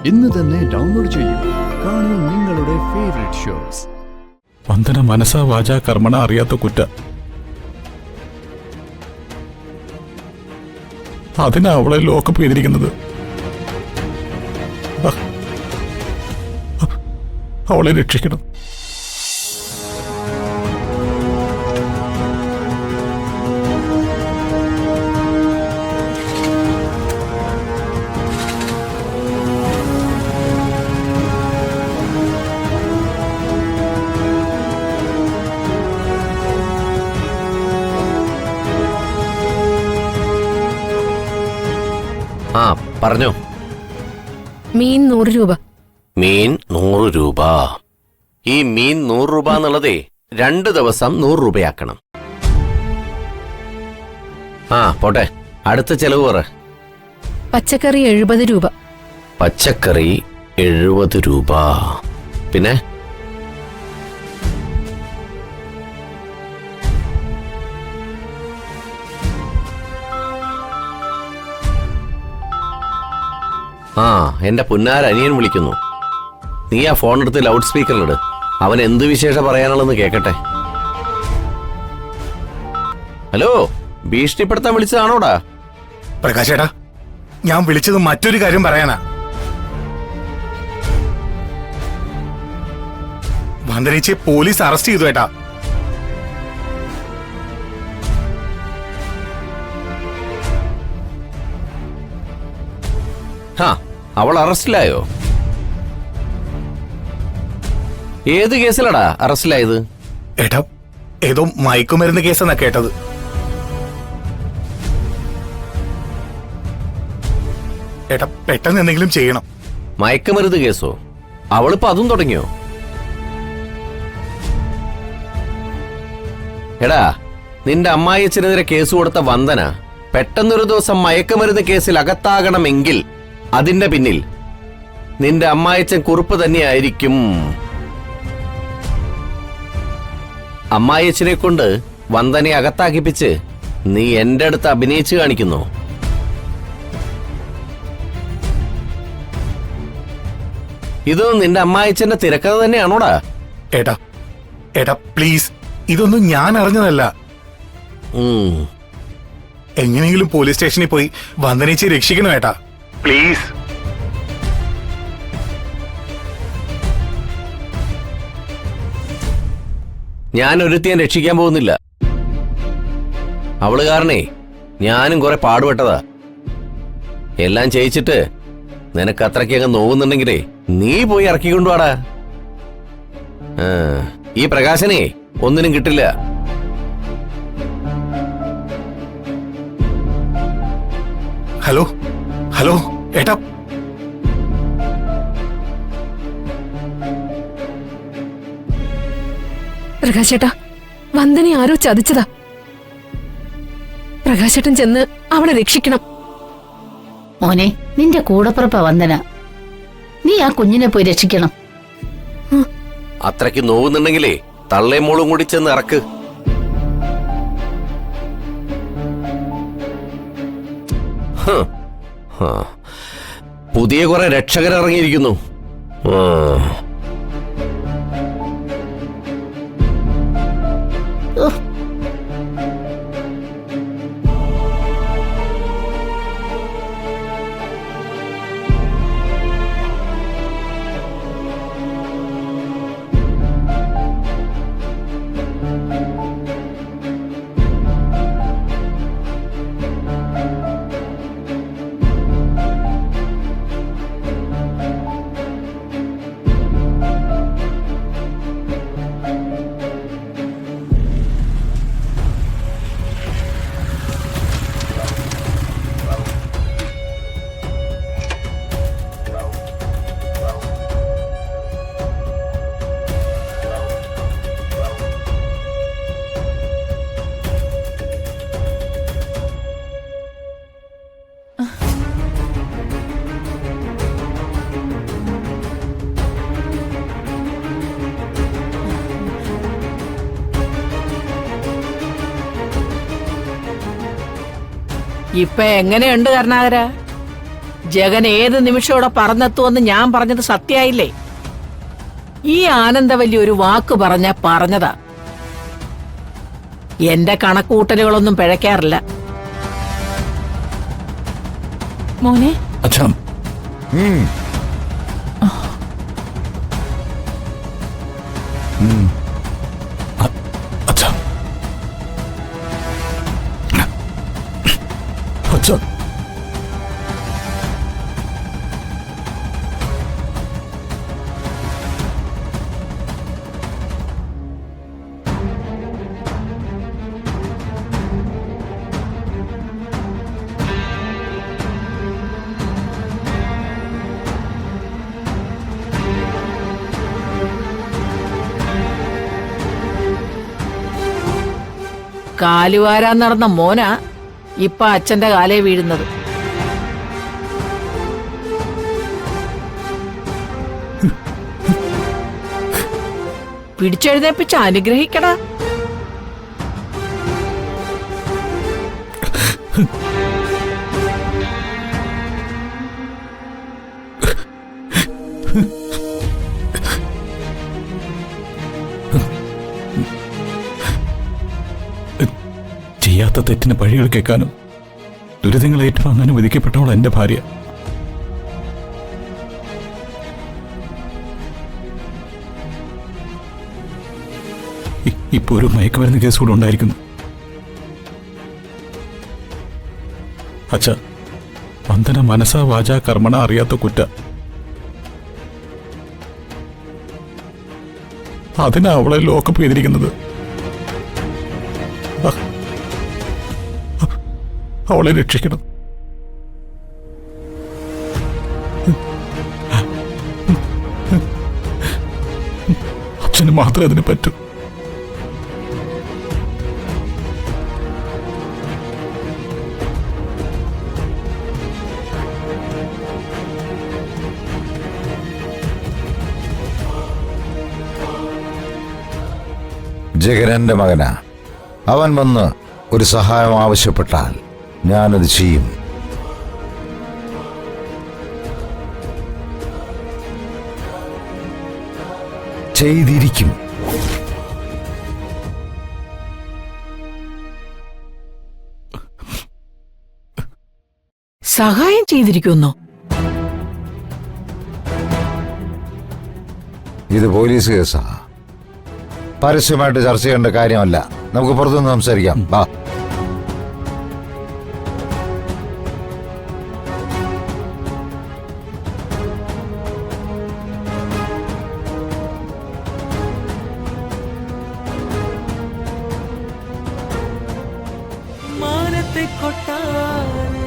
ഇന്ന് തന്നെ ഡൗൺലോഡ് ചെയ്യൂ. കാണൂ നിങ്ങളുടെ ഫേവറേറ്റ് ഷോസ്. വന്ദന മനസ്സാ വാചാ കർമ്മണ അറിയാത്ത കുറ്റ. അതിനാ അവളെ ലോക്കപ്പ് ചെയ്തിരിക്കുന്നത്. അവളെ രക്ഷിക്കണം. ആ പറഞ്ഞോ. മീൻ 100 രൂപ. മീൻ 100 രൂപ. ഈ മീൻ 100 രൂപ എന്നുള്ളതേ 2 ദിവസം 100 രൂപയാക്കണം. ആ പോട്ടെ, അടുത്ത ചെലവ് പറ. പച്ചക്കറി 70 രൂപ. പച്ചക്കറി 70 രൂപ. പിന്നെ ആ എന്റെ പുന്നാരനിയൻ വിളിക്കുന്നു. നീ ആ ഫോൺ എടുത്ത് ലൗഡ് സ്പീക്കറിലിട്. അവൻ എന്ത് വിശേഷം പറയാനുള്ളതെന്ന് കേക്കട്ടെ. ഹലോ, ഭീഷണിപ്പെടുത്താൻ വിളിച്ചതാണോടാ? പ്രകാശേട്ടാ, ഞാൻ വിളിച്ചത് മറ്റൊരു കാര്യം പറയാനാ. വന്ദനേച്ചിയെ പോലീസ് അറസ്റ്റ് ചെയ്തു ഏട്ടാ. അവൾ അറസ്റ്റിലായോ? ഏത് കേസിലടാ അറസ്റ്റിലായത്? ഏട്ടാ, ഏതോ മയക്കുമരുന്ന് കേസെന്നാ കേട്ടത്. ഏട്ടാ, പെട്ടെന്ന് എന്തെങ്കിലും ചെയ്യണം. മയക്കുമരുന്ന് കേസോ? അവളിപ്പോ അതും തുടങ്ങിയോ? എടാ, നിന്റെ അമ്മായിയച്ഛനെതിരെ കേസ് കൊടുത്ത വന്ദന പെട്ടെന്നൊരു ദിവസം മയക്കുമരുന്ന് കേസിൽ അകത്താകണമെങ്കിൽ അതിന്റെ പിന്നിൽ നിന്റെ അമ്മായിയച്ഛൻ കുറുപ്പ് തന്നെയായിരിക്കും. അമ്മായിയച്ഛനെ കൊണ്ട് വന്ദനെ അകത്താക്കിപ്പിച്ച് നീ എന്റെ അടുത്ത് അഭിനയിച്ചു കാണിക്കുന്നു. ഇത് നിന്റെ അമ്മായിയച്ഛന്റെ തിരക്കഥ തന്നെയാണോടാ? ഏട്ടാ ഏട്ടാ പ്ലീസ്, ഇതൊന്നും ഞാൻ അറിഞ്ഞതല്ല. എങ്ങനെയെങ്കിലും പോലീസ് സ്റ്റേഷനിൽ പോയി വന്ദനേച്ചിയെ രക്ഷിക്കണം ഏട്ടാ, പ്ലീസ്. ഞാൻ ഒരുത്തിയെ രക്ഷിക്കാൻ പോകുന്നില്ല. അവള് കാരണേ ഞാനും കുറെ പാടുപെട്ടതാ. എല്ലാം ചെയ്യിച്ചിട്ട് നിനക്ക് അത്രയ്ക്ക് അങ്ങ് നോവുന്നുണ്ടെങ്കിലേ നീ പോയി ഇറക്കിക്കൊണ്ടുവാടാ. ഈ പ്രകാശനെ ഒന്നിനും കിട്ടില്ല. ഹലോ ഹലോ ഏട്ടാ, പ്രകാശേട്ടാ, വന്ദനെ ആരോ ചതിച്ചതാ. പ്രകാശേട്ടൻ ചെന്ന് അവളെ രക്ഷിക്കണം. മോനെ, നിന്റെ കൂടപ്പുറപ്പ വന്ദന. നീ ആ കുഞ്ഞിനെ പോയി രക്ഷിക്കണം. അത്രയ്ക്ക് നോവുന്നുണ്ടെങ്കിലേ തള്ളയും മോളും കൂടി ചെന്ന് ഇറക്ക്. പുതിയ കുറെ രക്ഷകരിറങ്ങിയിരിക്കുന്നു. ഇപ്പൊ എങ്ങനെയുണ്ട് കരുണാകര? ജഗൻ ഏത് നിമിഷത്തോടെ പറന്നെത്തുമെന്ന് ഞാൻ പറഞ്ഞത് സത്യായില്ലേ? ഈ ആനന്ദവല്ലി ഒരു വാക്ക് പറഞ്ഞതാ. എന്റെ കണക്കൂട്ടലുകളൊന്നും പിഴയ്ക്കാറില്ല. മോനെ അച്ഛാ അച്ഛാ അച്ഛാ കാലുവാരാൻ നടന്ന മോനാ ഇപ്പൊ അച്ഛന്റെ കാലേ വീഴുന്നത്. പിടിച്ചെഴുന്നേപ്പിച്ച് അനുഗ്രഹിക്കടാ. ചെയ്യാത്ത തെറ്റിന് പഴികൾ കേൾക്കാനും ദുരിതങ്ങൾ ഏറ്റുവാങ്ങാനും വിധിക്കപ്പെട്ടവൾ എന്റെ ഭാര്യ. ഇപ്പൊ ഒരു മയക്കുമരുന്ന് കേസ് കൂടെ ഉണ്ടായിരിക്കുന്നു. അച്ഛ, വന്ദന മനസാ വാചാ കർമ്മണ അറിയാത്ത കുറ്റ. അതിനാ അവളെ ലോക്കപ്പ് ചെയ്തിരിക്കുന്നത്. അവളെ രക്ഷിക്കണം. അച്ഛന് മാത്രമേ അതിന് പറ്റൂ. ജഗനന്റെ മകനാ. അവൻ വന്ന് ഒരു സഹായം ആവശ്യപ്പെട്ടാൽ ഞാനത് ചെയ്യും. ചെയ്തിരിക്കും. സഹായം ചെയ്തിരിക്കുന്നു. ഇത് പോലീസ് കേസാ. പരസ്യമായിട്ട് ചർച്ച ചെയ്യേണ്ട കാര്യമല്ല. നമുക്ക് പുറത്തുനിന്ന് സംസാരിക്കാം. വാ. മാനത്തെ കൊട്ടാരം